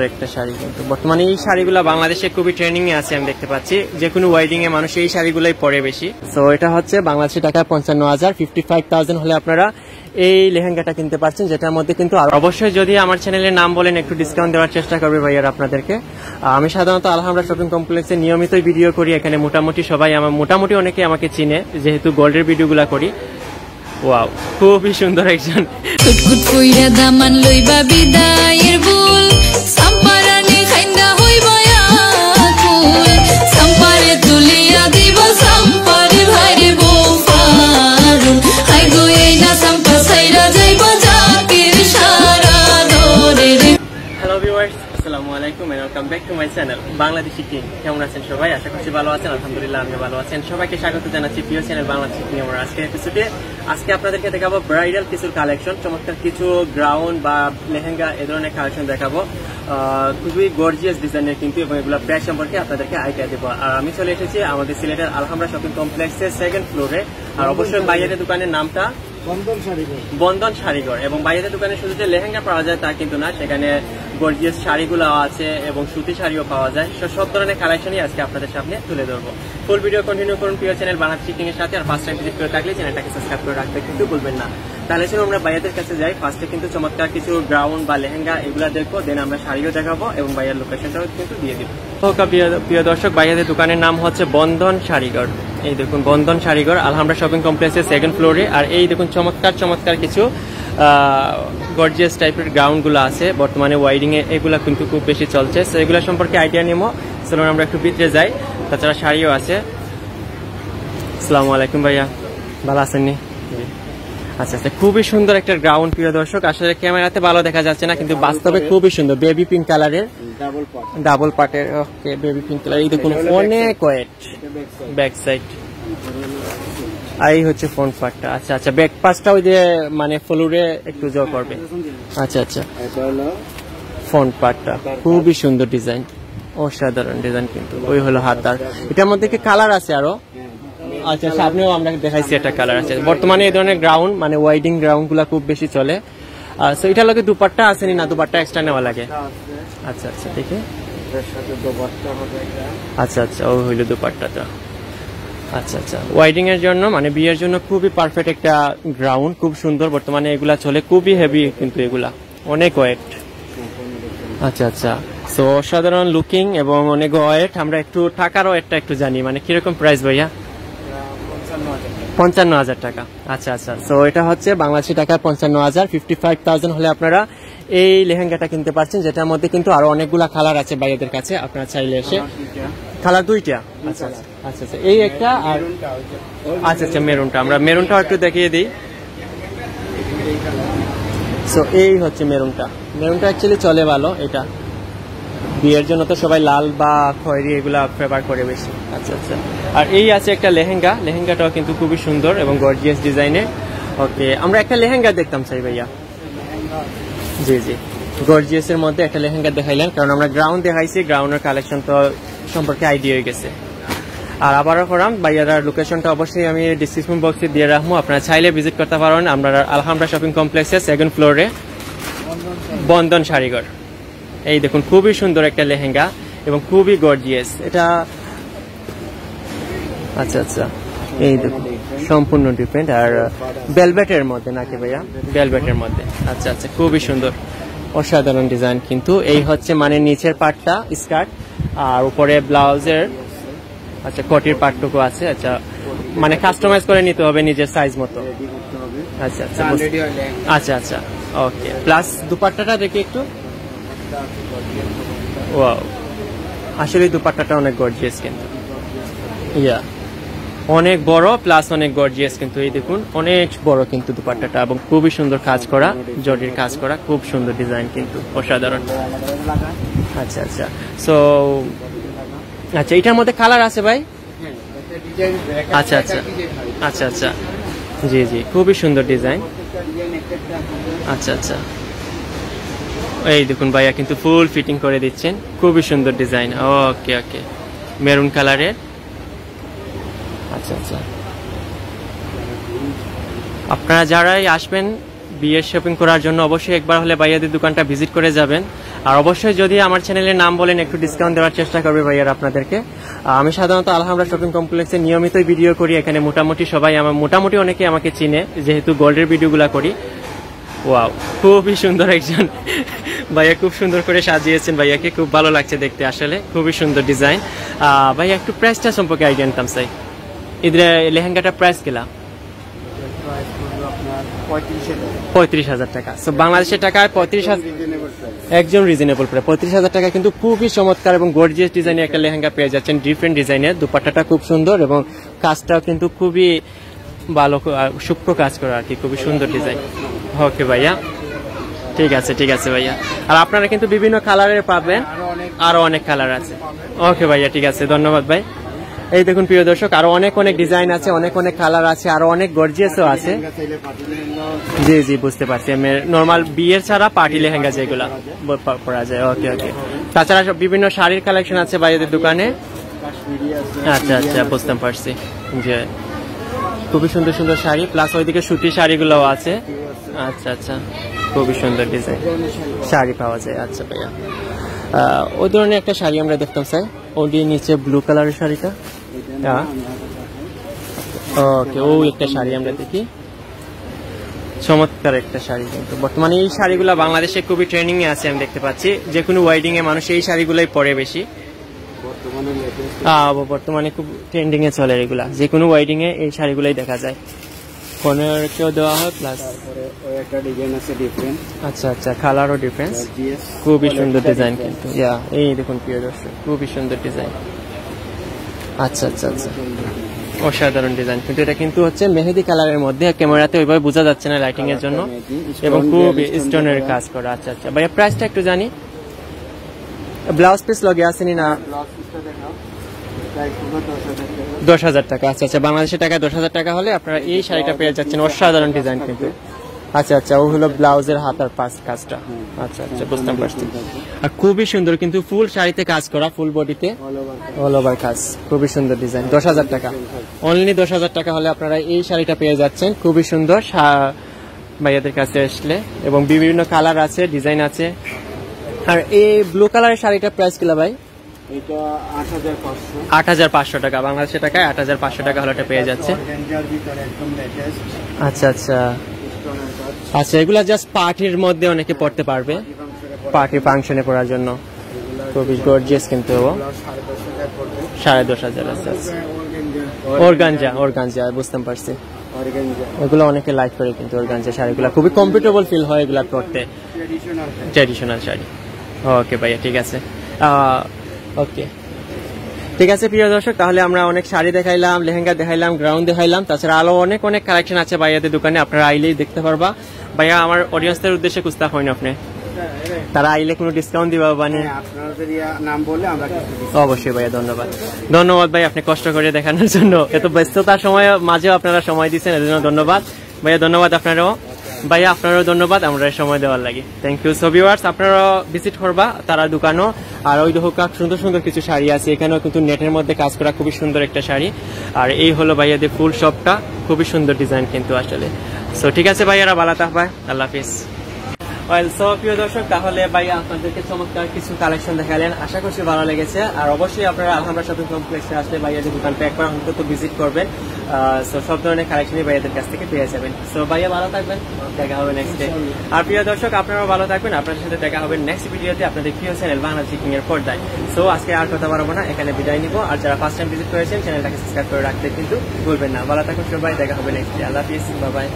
একটা শাড়ি কিন্তু বর্তমানে এই শাড়িগুলো বাংলাদেশে খুবই ট্রেন্ডিং এ আছে, আমি দেখতে পাচ্ছি যে কোনো ওয়েডিং এ মানুষ এই শাড়িগুলোই পরে বেশি। সো এটা হচ্ছে বাংলাদেশি টাকা 55,000, 55,000 হলে আপনারা এই লেহেঙ্গাটা কিনতে পারছেন, যেটার মধ্যে কিন্তু অবশ্যই যদি আমার চ্যানেলের নাম বলেন একটু ডিসকাউন্ট দেওয়ার চেষ্টা করবে ভাইয়ার আপনাদেরকে। আমি সাধারণত আলহামরা শপিং কমপ্লেক্সে নিয়মিতই ভিডিও করি, এখানে মোটামুটি সবাই মোটামুটি অনেকে আমাকে চিনে যেহেতু গোল্ডের ভিডিওগুলো করি। ওয়াও, খুবই সুন্দর একজন welcome back to my channel Bangladeshi king. কেমন আছেন সবাই? আশা করছি ভালো আছেন। আলহামদুলিল্লাহ আমি ভালো আছেন। সবাইকে স্বাগত জানাচ্ছি প্রিয় চ্যানেল বাংলাদেশি কিং। আমার আজকের এপিসোডে আপনাদেরকে দেখাবো ব্রাইডাল কিছু কালেকশন, চমৎকার কিছু গ্রাউন্ড বা লেহেঙ্গা এ ধরনের কালেকশন দেখাবো, খুবই গর্জিয়াস ডিজাইনের কিন্তু, এবং এগুলো প্রাইস সম্পর্কে আপনাদেরকে আইডিয়া দেবো। আর আমি চলে এসেছি আমাদের সিলেটের আলহামরা শপিং কমপ্লেক্সের সেকেন্ড ফ্লোরে। আর অবশ্যই বাইরের দোকানের নামটা বন্ধন শাড়িঘর, এবং বাইরের দোকানে শুধু যে লেহেঙ্গা পাওয়া যায় তা কিন্তু না, সেখানে গর্জিয়াস শাড়িগুলো আছে এবং সুতি শাড়িও পাওয়া যায়। সব ধরনের কালেকশনই আজকে আপনাদের সামনে তুলে ধরবো। ফুল ভিডিও কন্টিনিউ করুন প্রিয় চ্যানেল বাংলাদেশি কিং এর সাথে। আর ফার্স্ট টাইম ভিজিট করে থাকলে চ্যানেলটাকে সাবস্ক্রাইব করে রাখতে কিন্তু ভুলবেন না। তাহলে চলুন আমরা ভাইয়াদের কাছে যাই। ফার্স্টে কিন্তু চমৎকার কিছু গ্রাউন্ড বা লেহেঙ্গা এগুলো দেখবো, দেন আমরা শাড়িও দেখাবো এবং ভাইয়ার লোকেশনটাও কিন্তু দিয়ে দিব। প্রিয় দর্শক, ভাইয়াদের দোকানের নাম হচ্ছে বন্ধন শাড়িঘর। এই দেখুন বন্ধন শাড়িঘর আলহামরা শপিং কমপ্লেক্সের সেকেন্ড ফ্লোরে। আর এই দেখুন চমৎকার কিছু গর্জিয়াস টাইপের গ্রাউন্ডগুলো আছে বর্তমানে ওয়াইডিং এ, এগুলা কিন্তু খুব বেশি চলছে। সো এগুলো সম্পর্কে আইডিয়া নেবো। চলুন আমরা একটু ভিতরে যাই। তাছাড়া শাড়িও আছে। আসসালামু আলাইকুম ভাইয়া, ভালো আছেননি? আচ্ছা, খুবই সুন্দর একটা গ্রাউন্ড প্রিয় দর্শক। আসলে ক্যামেরাতে ভালো দেখা যাচ্ছে না, কিন্তু বাস্তবে খুবই সুন্দর। বেবি পিঙ্ক কালারের, ডাবল পার্টের। ওকে, বেবি পিঙ্ক কালার। এই দেখুন অনেক ওয়েট, ব্যাক সাইড। এই হচ্ছে ফ্রন্ট পার্টটা। আচ্ছা, ব্যাক পাশটা ওই যে মানে ফ্লোরে একটু জো করবে। আচ্ছা, ফ্রন্ট পার্টটা খুবই সুন্দর ডিজাইন, অসাধারণ ডিজাইন কিন্তু। ওই হলো হাতার। এটার মধ্যে কি কালার আছে আরো? আচ্ছা, সামনেও আমরা দেখাইছি একটা কালার আছে। বর্তমানে এই ধরনের গ্রাউন্ড মানে ওয়াইডিং গ্রাউন্ড গুলা খুব বেশি চলে। সো এটার লগে দুপাট্টা আসেনি না? দুপাট্টা এক্সট্রা নেওয়া লাগে? আচ্ছা, দেখি। আচ্ছা, ওই হইলো দুপাট্টাটা। আচ্ছা, ওয়াইডিং এর জন্য মানে বিয়ের জন্য খুবই পারফেক্ট একটা গ্রাউন্ড, খুব সুন্দর। বর্তমানে এগুলা চলে, খুবই হেভি কিন্তু এগুলা, অনেক ওয়েট। আচ্ছা, সো অসাধারণ লুকিং এবং অনেক ওয়েট। আমরা একটু টাকারও একটু জানি, মানে কিরকম প্রাইস ভাইয়া? 55,000 টাকা। আচ্ছা, সো এটা হচ্ছে বাংলাদেশি টাকা 55,000, 55,000 হলে আপনারা এই লেহেঙ্গাটা কিনতে পারছেন, যেটার মধ্যে কিন্তু আরো অনেকগুলা কালার আছে ভাইয়াদের কাছে। আপনারা চাইলে এসে কালার দুইটা। আচ্ছা, এই একটা আর আচ্ছা মেরুনটা, আমরা মেরুনটা একটু দেখিয়ে দিই। সো এই হচ্ছে মেরুনটা অ্যাকচুয়ালি চলে ভালো। এটা বিয়ের জন্য তো সবাই লাল বা খয়েরি এগুলা ফেভার করে বেশি। আচ্ছা, আর এই আছে একটা লেহেঙ্গাটাও কিন্তু খুবই সুন্দর এবং গর্জিয়াস ডিজাইনের। ওকে, আমরা একটা লেহেঙ্গা দেখতাম চাই ভাইয়া। জি, গর্জিয়াস এর মধ্যে একটা লেহেঙ্গা দেখাইলেন, কারণ আমরা গ্রাউন্ড দেখাইছি, গ্রাউন্ডের কালেকশন তো সম্পর্কে আইডিয়া হয়ে গেছে। আর আবারও করাম ভাইয়ার লোকেশনটা অবশ্যই আমি ডিসক্রিপশন বক্সে দিয়ে রাখবো, আপনারা চাইলে ভিজিট করতে পারেন। আমরা আলহামরা শপিং কমপ্লেক্সের সেকেন্ড ফ্লোরে বন্ধন শাড়িঘর। এই দেখুন খুবই সুন্দর একটা লেহেঙ্গা এবং খুবই গর্জিয়াস এটা। আচ্ছা, এই দেখুন সম্পূর্ণ ডিফারেন্ট। আর ভেলভেটের মধ্যে নাকি ভাইয়া? ভেলভেটের মধ্যে। আচ্ছা, খুবই সুন্দর, অসাধারণ ডিজাইন কিন্তু। এই হচ্ছে মানে নিচের পার্টটা স্কার্ট, আর উপরে ব্লাউজের আচ্ছা কোটির পার্টটুকু আছে। আচ্ছা, মানে কাস্টমাইজ করে নিতে হবে নিজের সাইজ মতো। আচ্ছা, ওকে। প্লাস দুপাট্টাটা দেখি একটু। ওয়াও, আসলে দুপাট্টাটা অনেক গর্জিয়াস কিন্তু, অনেক বড় প্লাস অনেক গর্জিয়াস কিন্তু। এই দেখুন অনেক বড় কিন্তু দুপাট্টাটা, এবং খুবই সুন্দর কাজ করা, জরির কাজ করা, খুব সুন্দর ডিজাইন কিন্তু, অসাধারণ। আচ্ছা, সো এটার মধ্যে কালার আছে ভাই? আচ্ছা, জি, খুবই সুন্দর ডিজাইন। আচ্ছা, এই দেখুন ভাইয়া কিন্তু ফুল ফিটিং করে দিচ্ছেন, খুবই সুন্দর ডিজাইন। ওকে, মেরুন কালারের। আচ্ছা, আপনারা যারাই আসবেন বিয়ের শপিং করার জন্য অবশ্যই একবার হলে ভাইয়াদের দোকানটা ভিজিট করে যাবেন। আর অবশ্যই যদি আমার চ্যানেলের নাম বলেন একটু ডিসকাউন্ট দেওয়ার চেষ্টা করবে ভাইয়ার আপনাদেরকে। আমি সাধারণত আলহামরা শপিং কমপ্লেক্সে নিয়মিত ভিডিও করি, এখানে মোটামুটি সবাই মোটামুটি অনেকে আমাকে চিনে যেহেতু গোল্ডের ভিডিওগুলো করি। ওয়াও, খুবই সুন্দর একজন ভাইয়া, খুব সুন্দর করে সাজিয়েছেন ভাইয়াকে, খুব ভালো লাগছে দেখতে, আসলে খুবই সুন্দর ডিজাইন। ভাইয়া একটু প্রাইসটা সম্পর্কে আইডিয়া নিতাম চাই, এদের লেহেঙ্গাটা প্রাইস গেলা 35,000 টাকা। সো বাংলাদেশের টাকায় 35,000 একজন রিজনেবল প্রায় 35,000 টাকা, কিন্তু খুবই চমৎকার এবং গর্জিয়াস ডিজাইনের একটা লেহেঙ্গা পেয়ে যাচ্ছেন, ডিফারেন্ট ডিজাইনের। দুপাট্টাটা খুব সুন্দর এবং কাজটাও কিন্তু খুবই ভালো, সূক্ষ্ম কাজ করা আর কি, খুবই সুন্দর ডিজাইন। ওকে ভাইয়া, ঠিক আছে ভাইয়া। আর আপনারা কিন্তু বিভিন্ন কালারের পাবেন, আরো অনেক কালার আছে। ওকে ভাইয়া, ঠিক আছে, ধন্যবাদ ভাই। এই দেখুন প্রিয় দর্শক, আরো অনেক ডিজাইন আছে, অনেক কালার আছে, আরো অনেক গর্জিয়াসও আছে। জি বুঝতে পারছি, নর্মাল বিয়ের ছাড়া পার্টি লেহেঙ্গা যেগুলা পরা যায়। ওকে, তাছাড়া বিভিন্ন শাড়ির কালেকশন আছে ভাইয়াদের দোকানে। আচ্ছা, বুঝতে পারছি যে খুবই সুন্দর শাড়ি, প্লাস ওইদিকে সুতির শাড়িগুলোও আছে। আচ্ছা, খুবই সুন্দর ডিজাইন শাড়ি পাওয়া যায়। আচ্ছা ভাইয়া, ওই ধরনের একটা শাড়ি আমরা দেখতাম স্যার, ওই নিচে ব্লু কালারের শাড়িটা। ওকে, একটা শাড়ি আমরা দেখি, চমৎকার একটা শাড়ি। কিন্তু বর্তমানে এই শাড়িগুলো বাংলাদেশে খুবই ট্রেন্ডিং এ আছে, আমি দেখতে পাচ্ছি যে কোনো ওয়েডিং এ মানুষ এই শাড়িগুলোই পরে বেশি, বর্তমানে খুব ট্রেন্ডিং এ চলে এগুলা, যে কোনো ওয়েডিং এ এই শাড়িগুলাই দেখা যায়। কনেরকেও দেওয়া হয়, প্লাস আচ্ছা কালারও ডিফারেন্স, খুবই সুন্দর ডিজাইন কিন্তু। এই দেখুন প্রিয় দর্শক, খুবই সুন্দর ডিজাইন। আচ্ছা, অসাধারণ ডিজাইন, কিন্তু এটা কিন্তু হচ্ছে মেহেদি কালারের মধ্যে, ক্যামেরাতে ওইভাবে বোঝা যাচ্ছে না লাইটিং এর জন্য, এবং খুব স্টোনের কাজ করা। আচ্ছা ভাইয়া, প্রাইসটা একটু জানি। ব্লাউজ পিস লগে আসেনি না? 10,000 টাকা। আচ্ছা, বাংলাদেশের টাকায় 10,000 টাকা হলে আপনারা এই শাড়িটা পেয়ে যাচ্ছেন, অসাধারণ ডিজাইন কিন্তু। আচ্ছা, ও হলো ব্লাউজের হাতার কাজটা। আচ্ছা, বুঝতে পারছি। আর খুবই সুন্দর কিন্তু, ফুল শাড়িতে কাজ করা, ফুল বডিতে অল ওভার কাজ, খুবই সুন্দর ডিজাইন। 10,000 টাকা, অনলি 10,000 টাকা হলে আপনারা এই শাড়িটা পেয়ে যাচ্ছেন, খুবই সুন্দর ভাইয়াদের কাছে আসলে। এবং বিভিন্ন কালার আছে, ডিজাইন আছে। আর এই ব্লু কালারের শাড়িটার প্রাইস কিলা ভাই? 8,500 টাকা, বাংলাদেশের টাকায় 8,500 টাকা হলে এটা পেয়ে যাচ্ছে। আচ্ছা, এগুলা জাস্ট পার্টির মধ্যে অনেকে পড়তে পারবে, পার্টি ফাংশনে পড়ার জন্য, খুবই গর্জিয়াস কিন্তু। 10,500। আচ্ছা, অর্গানজা বুঝতে পারছি, এগুলো অনেকে লাইক করে কিন্তু। অর্গানজা শাড়িগুলো খুবই কমফোর্টেবল ফিল হয় এগুলা পড়তে, ট্র্যাডিশনাল শাড়ি। ওকে ভাইয়া, ঠিক আছে। ঠিক আছে প্রিয় দর্শক, তাহলে আমরা অনেক শাড়ি দেখাইলাম, লেহেঙ্গা দেখাইলাম, গ্রাউন্ড দেখাইলাম, তাছাড়া আরো অনেক কালেকশন আছে ভাইয়াদের দোকানে, আপনারা আইলেই দেখতে পারবা। ভাইয়া, আমার অডিয়েন্সদের উদ্দেশ্যে কুস্তা হয়নি আপনি, তারা আইলে কোনো ডিসকাউন্ট দিবা? অবশ্যই ভাইয়া, ধন্যবাদ ভাই, আপনি কষ্ট করে দেখানোর জন্য, এত ব্যস্ততার সময় মাঝেও আপনারা সময় দিচ্ছেন, এর জন্য ধন্যবাদ ভাইয়া। ধন্যবাদ আপনারাও ভাইয়া, আপনারও ধন্যবাদ আমরা সময় দেওয়ার লাগে। Thank you. সো ভিউয়ার্স, আপনারা ভিজিট করবা তারা দোকানও। আর ওই দেখো সুন্দর কিছু শাড়ি আছে, এখানেও কিন্তু নেটের মধ্যে কাজ করা খুবই সুন্দর একটা শাড়ি। আর এই হলো ভাইয়াদের ফুল শপটা, খুবই সুন্দর ডিজাইন কিন্তু আসলে। সো ঠিক আছে ভাইয়ারা, ভালো থাকবা, আল্লাহ হাফিজ। প্রিয় দর্শক, তাহলে ভাইয়া আপনাদেরকে চমৎকার কিছু কালেকশন দেখালেন, আশা করছি ভালো লেগেছে। আর অবশ্যই আপনারা আলহামরা শপিং কমপ্লেক্সে আসলে ভাইয়াদের দোকানটা একবার অন্তত ভিজিট করবেন। সব ধরনের কালেকশনই ভাইয়াদের কাছ থেকে পেয়ে যাবেন। সো ভাইয়া ভালো থাকবেন, দেখা হবে নেক্সট ডে। আর প্রিয় দর্শক, আপনারাও ভালো থাকবেন, আপনাদের সাথে দেখা হবে নেক্সট ভিডিওতে আপনাদের প্রিয় চ্যানেল বাংলা চিকিং এর পর্দায়। সো আজকে আর কথা বাড়াবো না, এখানে বিদায় নিব। আর যারা ফার্স্ট টাইম ভিজিট করেছেন চ্যানেলটাকে সাবস্ক্রাইব করে রাখতে কিন্তু ভুলবেন না। ভালো থাকুন সবাই, দেখা হবে নেক্সট ডে। আল্লাহ হাফিজ, বাই বাই।